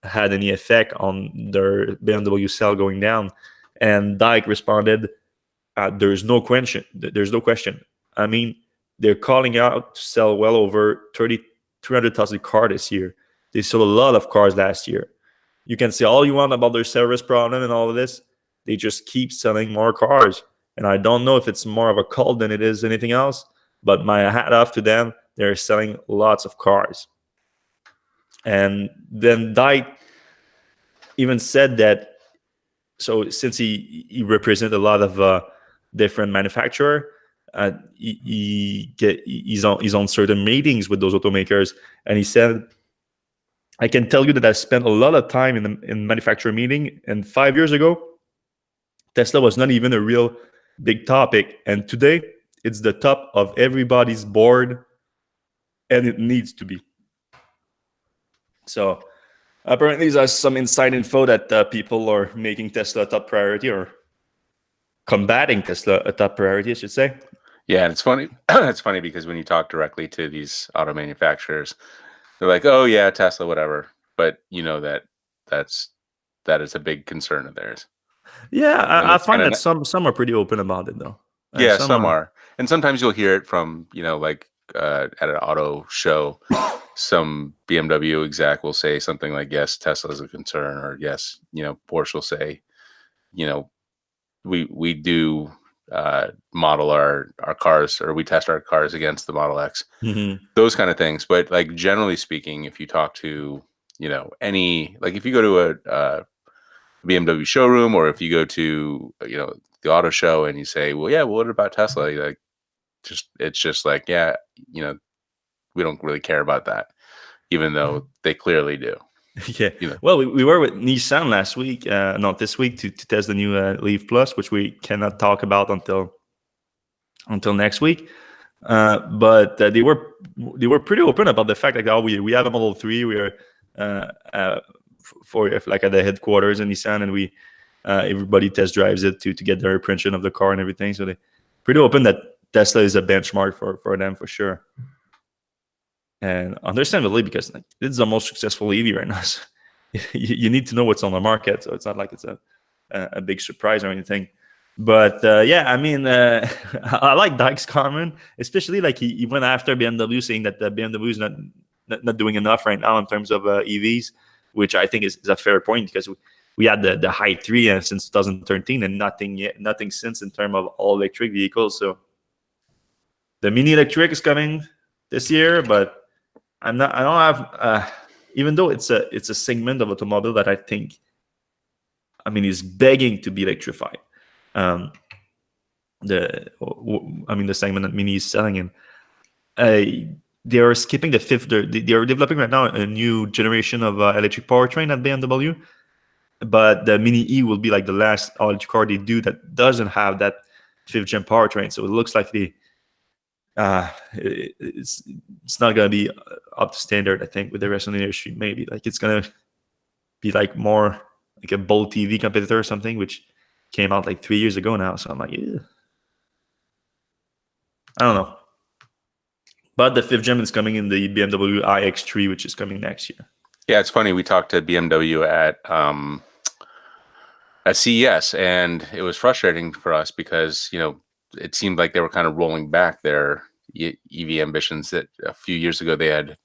had any effect on their BMW sale going down. And Dyke responded, there's no question. I mean, they're calling out to sell well over 300,000 cars this year. They sold a lot of cars last year. You can say all you want about their service problem and all of this. They just keep selling more cars. And I don't know if it's more of a cult than it is anything else, but my hat off to them. They're selling lots of cars. And then Dyke even said that, so since he represents a lot of different manufacturer, he's on certain meetings with those automakers, and he said, I can tell you that I spent a lot of time in manufacturer meeting, and 5 years ago, Tesla was not even a real big topic, and today it's the top of everybody's board, and it needs to be. So apparently there's some inside info that people are making Tesla a top priority, or combating Tesla a top priority, I should say. Yeah, and it's funny. It's funny because when you talk directly to these auto manufacturers, they're like, "Oh yeah, Tesla, whatever." But you know that is a big concern of theirs. Yeah, I find that some are pretty open about it, though. Yeah, some are. And sometimes you'll hear it from, like at an auto show, some BMW exec will say something like, yes, Tesla is a concern, or yes, Porsche will say, we do model our cars, or we test our cars against the Model X, those kind of things. But like generally speaking, if you talk to, any, like if you go to a BMW showroom, or if you go to, the auto show and you say, well, yeah, well, what about Tesla? You're like, it's just like, yeah, we don't really care about that, even though they clearly do. Yeah. Well, we were with Nissan last week, not this week, to test the new Leaf Plus, which we cannot talk about until next week. But they were pretty open about the fact that we have a Model 3. We are for like at the headquarters in Nissan, and we everybody test drives it to get their impression of the car and everything. So they pretty open that Tesla is a benchmark for them for sure. And understandably, because it's the most successful EV right now. So you need to know what's on the market, so it's not like it's a big surprise or anything. But yeah, I mean, I like Dyke's comment, especially like he went after BMW, saying that the BMW is not doing enough right now in terms of EVs, which I think is a fair point, because we had the i3 since 2013 and nothing since in terms of all electric vehicles. So the Mini Electrek is coming this year, but I don't have, even though it's a segment of automobile that I think, is begging to be electrified. The segment that Mini is selling in, they are skipping the fifth. They are developing right now a new generation of electric powertrain at BMW, but the Mini E will be like the last electric car they do that doesn't have that fifth gen powertrain. So it looks like it's not gonna be up to standard. I think with the rest of the industry, maybe like it's gonna be like more like a Bolt TV competitor or something, which came out like 3 years ago now. So I'm like, I don't know. But the fifth gen is coming in the BMW iX3, which is coming next year. Yeah, it's funny. We talked to BMW at CES, and it was frustrating for us because it seemed like they were kind of rolling back their EV ambitions. That a few years ago they had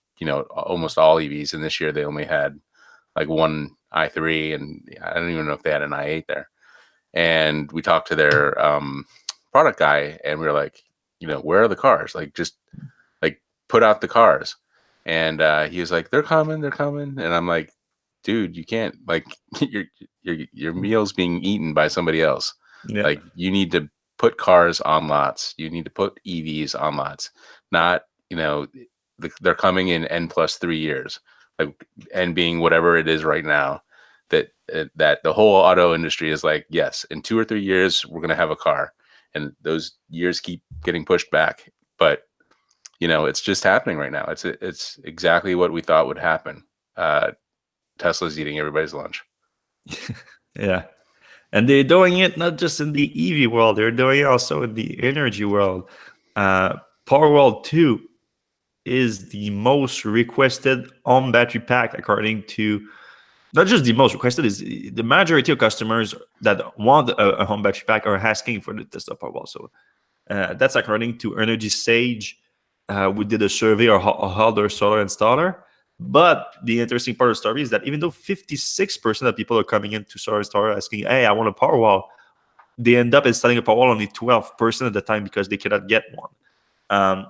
almost all EVs, and this year they only had like one i3, and I don't even know if they had an i8 there. And we talked to their product guy, and we were like, where are the cars? Like, just like put out the cars. And he was like, they're coming. And I'm like, dude, you can't, like, your meal's being eaten by somebody else. Yeah. Like, you need to put cars on lots. You need to put EVs on lots. Not, they're coming in N+3 years, like, and being whatever it is right now. That the whole auto industry is like, yes, in 2 or 3 years we're gonna have a car, and those years keep getting pushed back. But it's just happening right now. It's exactly what we thought would happen. Tesla's eating everybody's lunch. Yeah. And they're doing it not just in the EV world, they're doing it also in the energy world. Powerwall 2 is the most requested home battery pack, according to, not just the most requested, is the majority of customers that want a home battery pack are asking for the Tesla Powerwall. So that's according to Energy Sage. We did a survey of other solar installer. But the interesting part of the story is that even though 56% of people are coming into solar installer asking, hey, I want a Powerwall, they end up installing a Powerwall only 12% of the time because they cannot get one.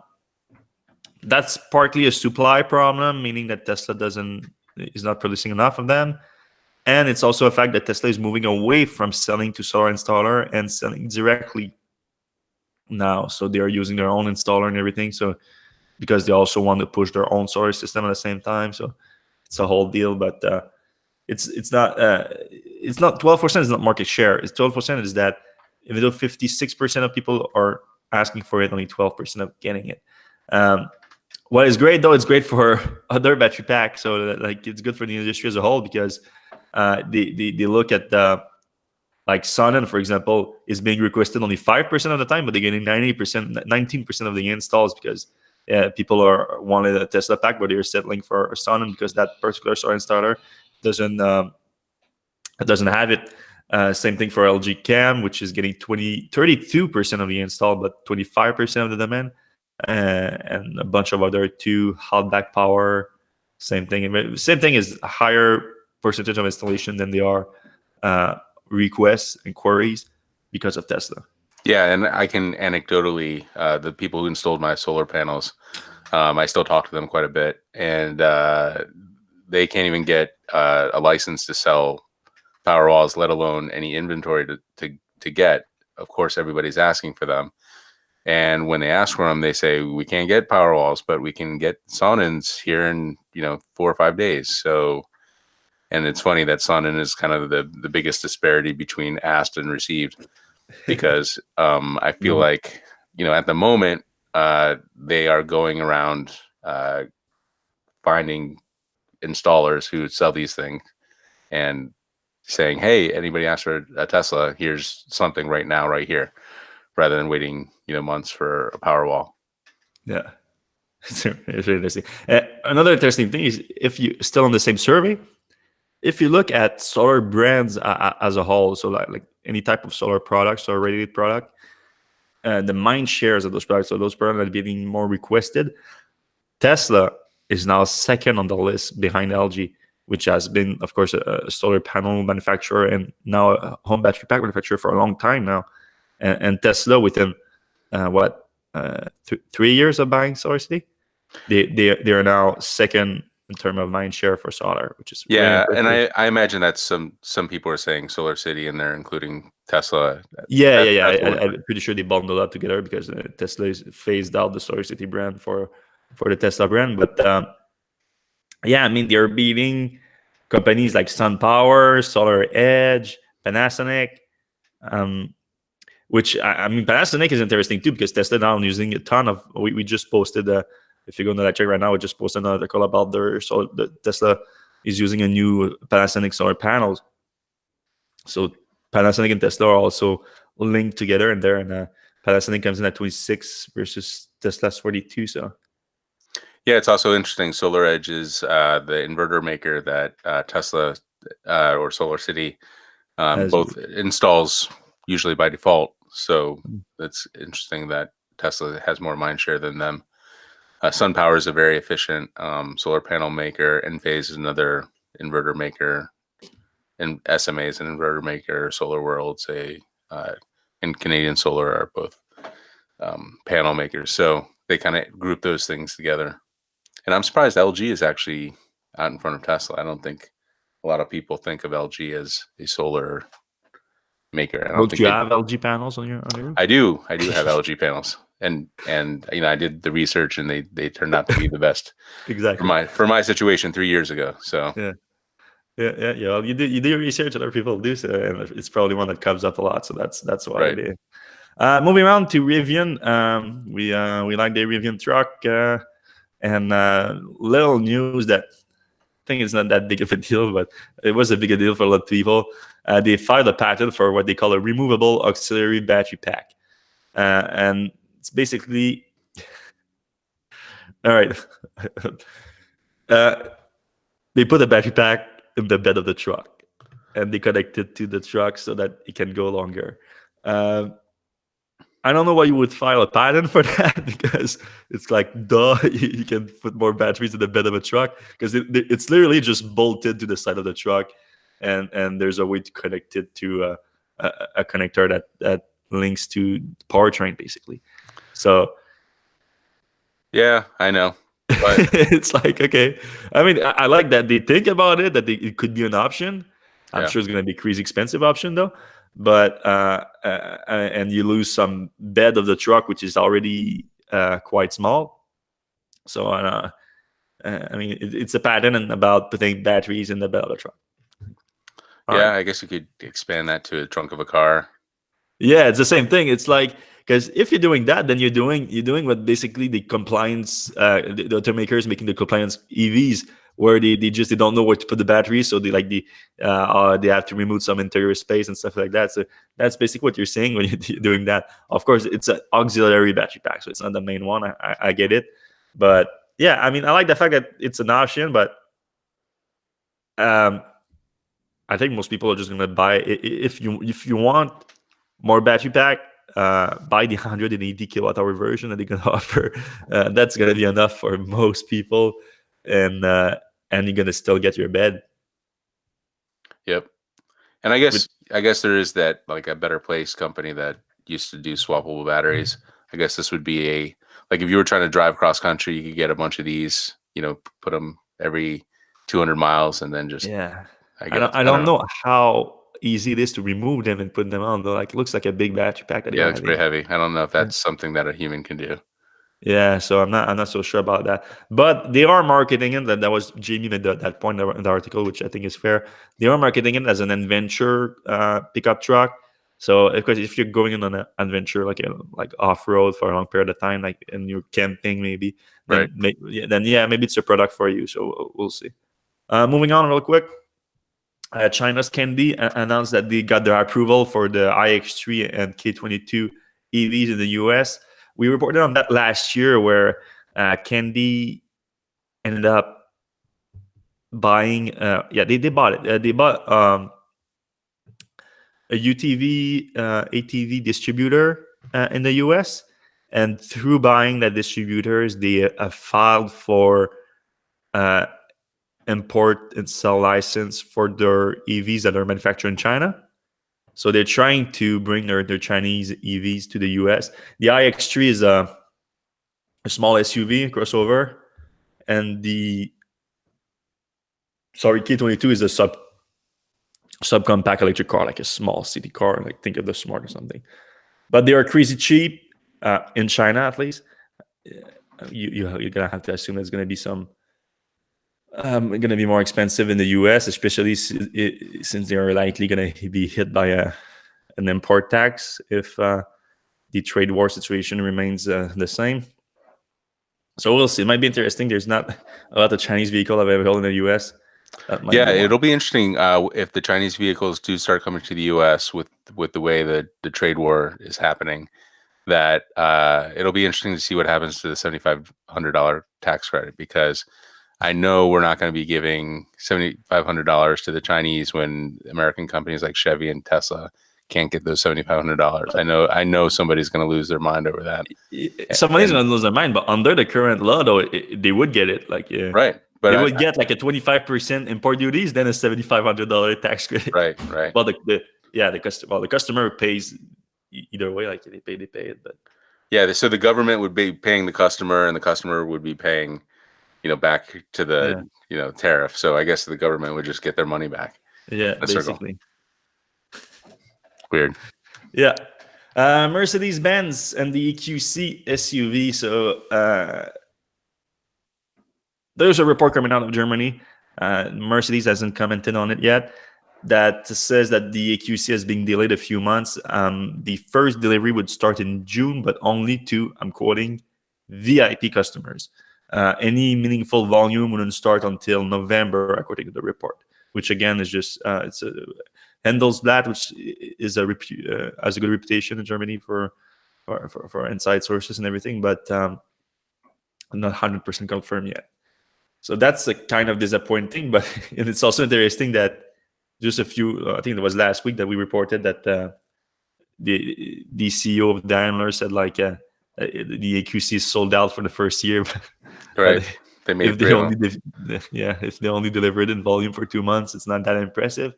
That's partly a supply problem, meaning that Tesla is not producing enough of them. And it's also a fact that Tesla is moving away from selling to solar installer and selling directly now. So they are using their own installer and everything. So because they also want to push their own solar system at the same time. So it's a whole deal. But it's not 12% is not market share. It's 12% is that even though 56% of people are asking for it, only 12% of getting it. What is great though, it's great for other battery packs. So that, like, it's good for the industry as a whole, because they look at like Sonnen, for example, is being requested only 5% of the time, but they're getting 19% of the installs because people wanted a Tesla pack, but they're settling for a Sonnen because that particular solar installer doesn't have it. Same thing for LG Cam, which is getting 32% of the install, but 25% of the demand. And a bunch of other Holdback Power, same thing. Same thing is a higher percentage of installation than they are requests and queries because of Tesla. Yeah, and I can anecdotally, the people who installed my solar panels, I still talk to them quite a bit, and they can't even get a license to sell Powerwalls, let alone any inventory to get. Of course, everybody's asking for them. And when they ask for them, they say, we can't get Powerwalls, but we can get Sonnens here in 4 or 5 days. So, and it's funny that Sonnen is kind of the biggest disparity between asked and received, because I feel like at the moment they are going around finding installers who sell these things and saying, hey, anybody ask for a Tesla, here's something right now, right here, rather than waiting months for a Powerwall. Yeah, it's really interesting. Another interesting thing is, if you still on the same survey, if you look at solar brands as a whole, so like any type of solar products or related product, the mind shares of those products, so those products that are being more requested, Tesla is now second on the list behind LG, which has been, of course, a solar panel manufacturer and now a home battery pack manufacturer for a long time now. And Tesla, within 3 years of buying SolarCity, they are now second in terms of mind share for solar, which is Yeah, really and impressive. I imagine that some people are saying SolarCity and they're including Tesla. Yeah. I'm pretty sure they bundled up together because Tesla is phased out the SolarCity brand for the Tesla brand. But yeah, I mean, they're beating companies like SunPower, Solar Edge, Panasonic. which I mean, Panasonic is interesting too because Tesla now using a ton of. We just posted. If you go on Electrek right now, we just posted an article about the Tesla is using a new Panasonic solar panels. So Panasonic and Tesla are also linked together, and there, and Panasonic comes in at 26 versus Tesla's 42. So Yeah, it's also interesting. SolarEdge is the inverter maker that Tesla or Solar City as both installs usually by default. So it's interesting that Tesla has more mind share than them. SunPower is a very efficient solar panel maker. Enphase is another inverter maker, and SMA is an inverter maker. Solar World's and Canadian Solar are both panel makers. So they kind of group those things together. And I'm surprised LG is actually out in front of Tesla. I don't think a lot of people think of LG as a solar maker. I don't don't think you they. have LG panels on your roof? I do have LG panels, and I did the research, and they turned out to be the best Exactly. for my situation 3 years ago. So Yeah. Well, you do your research, other people do so, and it's probably one that comes up a lot. So that's why right. it is. Moving on to Rivian, we like the Rivian truck, and little news that I think it's not that big of a deal, but it was a big deal for a lot of people. They filed a patent for what they call a removable auxiliary battery pack, and it's basically all right. They put a battery pack in the bed of the truck, and they connect it to the truck so that it can go longer. Uh, I don't know why you would file a patent for that because it's like, duh, you can put more batteries in the bed of a truck because it's literally just bolted to the side of the truck, and there's a way to connect it to a connector that links to the powertrain, basically. So Yeah, I know. But it's like, okay. I mean, I like that they think about it, that it could be an option. I'm yeah, sure it's going to be a crazy expensive option though. But and you lose some bed of the truck, which is already quite small. So I mean, it's a pattern about putting batteries in the bed of the truck. All yeah. right. I guess you could expand that to a trunk of a car. Yeah, it's the same thing. It's like because if you're doing that, then you're doing what basically the compliance the automakers making the compliance EVs where they don't know where to put the batteries, so they have to remove some interior space and stuff like that. So that's basically what you're saying when you're doing that. Of course, it's an auxiliary battery pack, so it's not the main one. I get it, but yeah, I mean, I like the fact that it's an option, but um, I think most people are just gonna buy if you want more battery pack, buy the 180 kilowatt hour version that they can offer. That's gonna be enough for most people, and uh, and you're gonna still get your bed. Yep. And With I guess there is that like a Better Place company that used to do swappable batteries. I guess this would be like if you were trying to drive cross country, you could get a bunch of these, put them every 200 miles and then just, yeah, I I don't guess, I I don't don't know. know how easy it is to remove them and put them on. Though, like it looks like a big battery pack that they Yeah, it are looks pretty having. heavy. I don't know if that's something that a human can do. Yeah, so I'm not so sure about that. But they are marketing it. That was Jamie made that point in the article, which I think is fair. They are marketing it as an adventure pickup truck. So of course, if you're going on an adventure like off road for a long period of time, like and you're camping maybe, Right. then maybe it's a product for you. So we'll see. Moving on real quick. China's Candy announced that they got their approval for the iX3 and K22 EVs in the US. We reported on that last year where Candy ended up buying, they bought it. They bought a UTV, ATV distributor in the US. And through buying that distributors, they filed for uh, import and sell license for their EVs that are manufactured in China. So they're trying to bring their Chinese EVs to the US. The iX3 is a small SUV crossover, and the K22 is a subcompact electric car, like a small city car, like think of the Smart or something. But they are crazy cheap in China, at least. You're gonna have to assume there's gonna be some going to be more expensive in the US, especially since they are likely going to be hit by an import tax if the trade war situation remains the same. So we'll see. It might be interesting. There's not a lot of Chinese vehicle available in the US. That might Yeah, be one. it'll be interesting if the Chinese vehicles do start coming to the U.S. with the way the trade war is happening. That it'll be interesting to see what happens to the $7,500 tax credit, because I know we're not going to be giving $7,500 to the Chinese when American companies like Chevy and Tesla can't get those $7,500. I know somebody's going to lose their mind over that. Somebody's going to lose their mind, but under the current law, though, they would get it. Like, right, but they would get like a 25% import duties, then a $7,500 tax credit. Right. Well, the customer pays either way. Like they pay it, but yeah. So the government would be paying the customer, and the customer would be paying, back to the tariff. So I guess the government would just get their money back. Yeah, basically. Weird. Yeah. Mercedes-Benz and the EQC SUV. So there's a report coming out of Germany. Mercedes hasn't commented on it yet. That says that the EQC is being delayed a few months. The first delivery would start in June, but only to, I'm quoting, VIP customers. Any meaningful volume wouldn't start until November, according to the report, which again is just handles that, which is has a good reputation in Germany for inside sources and everything, but not 100% confirmed yet. So that's a kind of disappointing, but it's also interesting that just I think it was last week that we reported that the CEO of Daimler said like the EQC is sold out for the first year. Right. They made if they only delivered in volume for 2 months, it's not that impressive.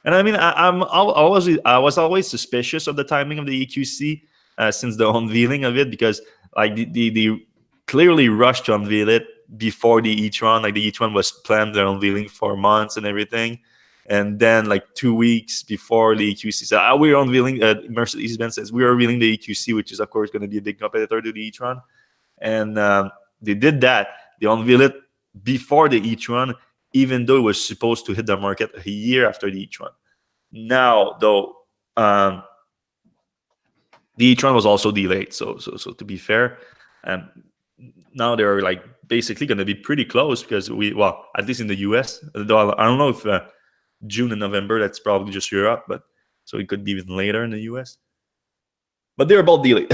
And I mean, I was always suspicious of the timing of the EQC since the unveiling of it, because like they clearly rushed to unveil it before the e-tron. Like the e-tron was planned, their unveiling for months and everything. And then like 2 weeks before the EQC said, we're unveiling, Mercedes-Benz says, we're unveiling the EQC, which is of course going to be a big competitor to the e-tron. And they did that. They unveiled it before the e-tron, even though it was supposed to hit the market a year after the e-tron. Now, though, the e-tron was also delayed. So to be fair, now they're like basically going to be pretty close, because at least in the US, though I don't know if June and November, that's probably just Europe, but so it could be even later in the US. But they're both delayed,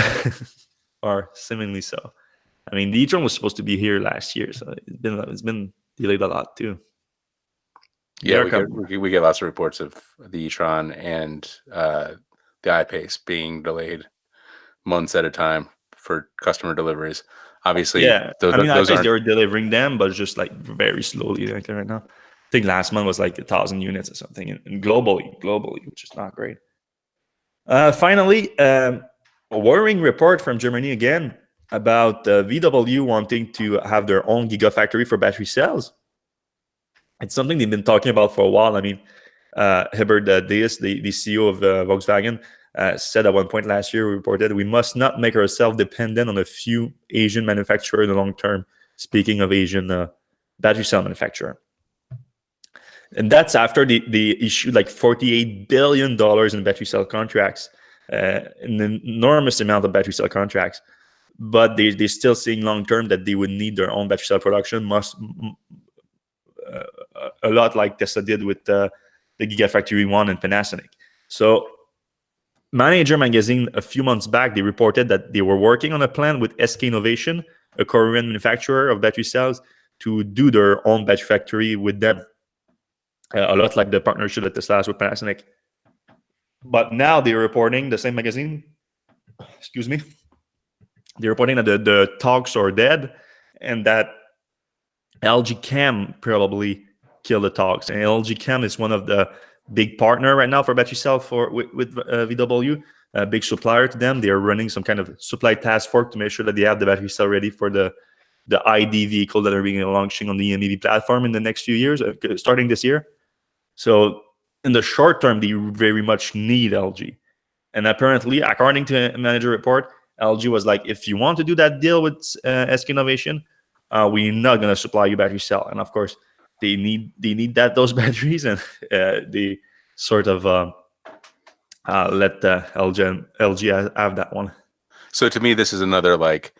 or seemingly so. I mean, the e-tron was supposed to be here last year, so it's been delayed a lot too. Yeah, we get lots of reports of the e-tron and the I-Pace being delayed months at a time for customer deliveries. Obviously, yeah. They were delivering them, but just like very slowly. Like right now, I think last month was like 1,000 units or something, and globally, which is not great. Finally, a worrying report from Germany again about VW wanting to have their own gigafactory for battery cells. It's something they've been talking about for a while. I mean, Herbert Diess, the CEO of Volkswagen, said at one point last year, reported, we must not make ourselves dependent on a few Asian manufacturers in the long term, speaking of Asian battery cell manufacturer. And that's after they issued like $48 billion in battery cell contracts, an enormous amount of battery cell contracts. But they're still seeing long term that they would need their own battery cell production, a lot like Tesla did with the Gigafactory 1 and Panasonic. So Manager Magazine, a few months back, they reported that they were working on a plan with SK Innovation, a Korean manufacturer of battery cells, to do their own battery factory with them. A lot like the partnership that Tesla has with Panasonic. But now they're reporting, the same magazine, they're reporting that the talks are dead, and that LG Chem probably killed the talks. And LG Chem is one of the big partner right now for battery cell with VW, a big supplier to them. They are running some kind of supply task force to make sure that they have the battery cell ready for the ID vehicle that are being launching on the MEB platform in the next few years, starting this year. So in the short term, they very much need LG. And apparently, according to a manager report, LG was like, if you want to do that deal with SK Innovation, we're not going to supply you battery cell. And of course, they need those batteries, and they sort of let LG have that one. So to me, this is another like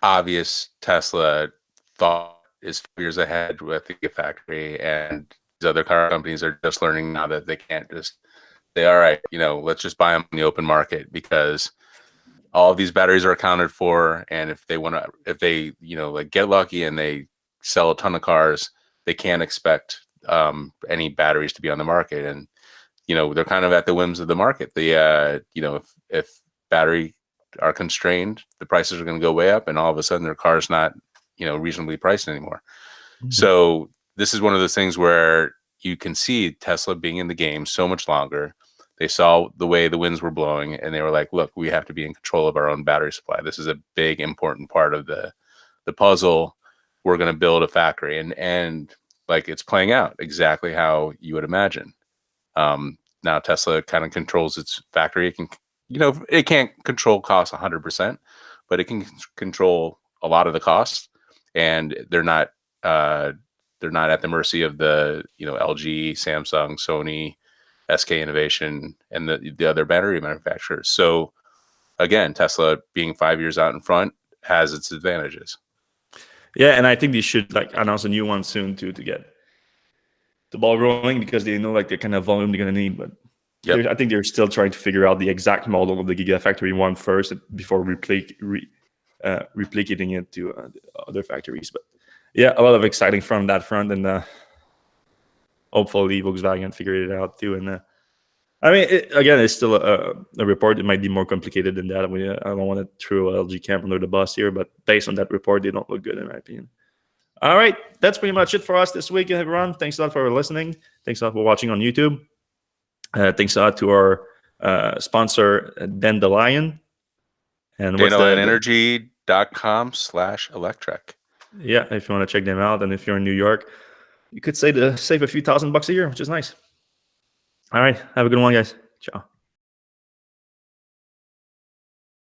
obvious Tesla thought is 5 years ahead with the Gigafactory, and these other car companies are just learning now that they can't just say, all right, let's just buy them in the open market, because all of these batteries are accounted for. And if they like get lucky and they sell a ton of cars, they can't expect any batteries to be on the market. And, they're kind of at the whims of the market. If battery are constrained, the prices are going to go way up, and all of a sudden their car's not, reasonably priced anymore. Mm-hmm. So this is one of those things where you can see Tesla being in the game so much longer. They saw the way the winds were blowing, and they were like, look, we have to be in control of our own battery supply. This is a big, important part of the puzzle. We're going to build a factory, and like, it's playing out exactly how you would imagine. Now Tesla kind of controls its factory. It can, it can't control costs 100%, but it can control a lot of the costs, and they're not at the mercy of the LG, Samsung, Sony, SK Innovation, and the other battery manufacturers. So again, Tesla being 5 years out in front has its advantages. Yeah, and I think they should like announce a new one soon too, to get the ball rolling, because they know like the kind of volume they're gonna need. But I think they're still trying to figure out the exact model of the Gigafactory one first before replicating it to other factories. But yeah, a lot of exciting from that front, and hopefully Volkswagen figured it out too. And I mean, again, it's still a report. It might be more complicated than that. I don't want to throw LG camp under the bus here, but based on that report, they don't look good in my opinion. All right, that's pretty much it for us this week, everyone. Thanks a lot for listening. Thanks a lot for watching on YouTube. Thanks a lot to our sponsor, Dandelion. And DandelionEnergy.com/Electrek. Yeah, if you want to check them out, and if you're in New York, you could save a few $1,000 a year, which is nice. All right, have a good one, guys. Ciao.